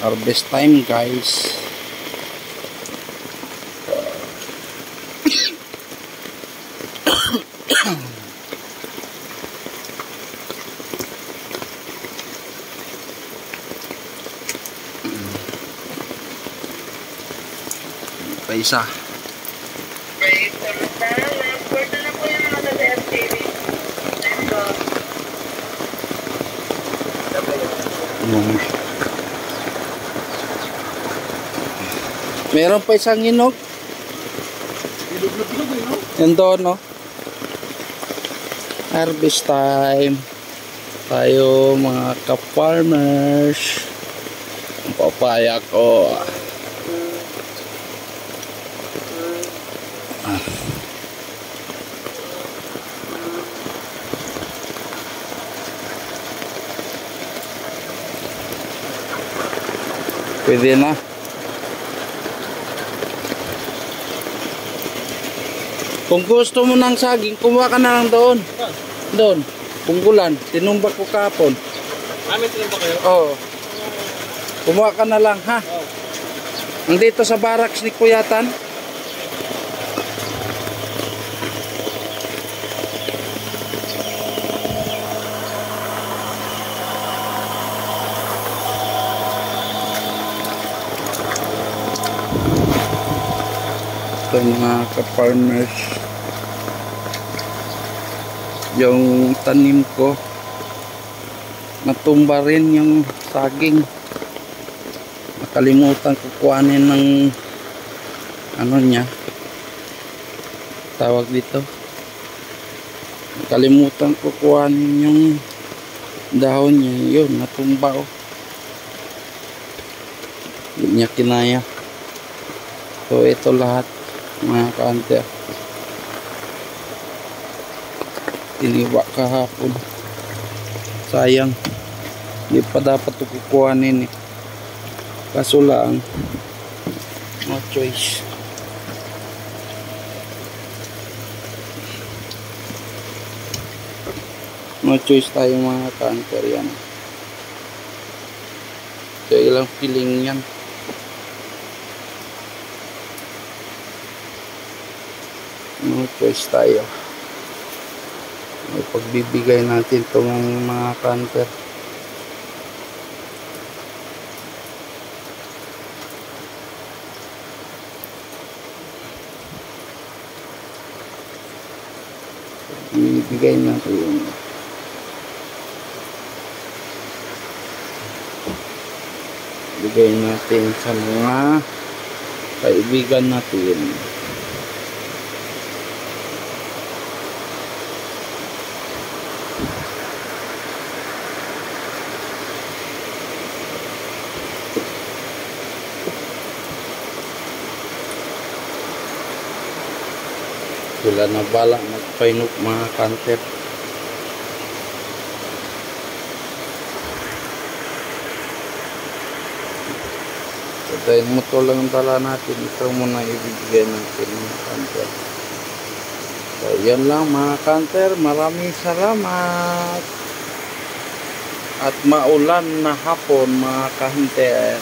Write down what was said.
Harvest time, guys. Pa isa. Meron pa isang hinog. Yan doon, no? Harvest time. Tayo mga ka-farmers. Ang papaya ko. Pwede na. Kung gusto mo ng saging, kumuha ka na lang doon. Doon. Punggulan. Tinumbak ko kahapon. May tinumbak kayo? Oo. Kumuha ka na lang, ha? Oo. Nandito sa barracks ni Kuyatan. Ito mga ka-farmers, yung tanim ko natumba rin yung saging. Nakalimutan ko kuhanin ng ano niya, tawag dito, nakalimutan ko kuhanin yung dahon niya. Yun, natumba, oh. Hindi niya kinaya. So ito lahat mga ka-hunter, tiniwa kahapon. Sayang, hindi pa dapat ito kukuhanin, eh. Kaso lang, no choice. No choice tayo mga ka-hunter. Yan, so ilang feeling yan. No choice tayo. Pagbibigay natin itong mga ka-hunter. Bibigay natin. Bigay natin sa mga kaibigan natin. Sila na bala magpainok mga ka-hunter. So dahil mo ito lang ang dala natin, ito muna ibigay natin mga ka-hunter. So yan lang mga ka-hunter, maraming salamat. At maulan na hapon mga ka-hunter.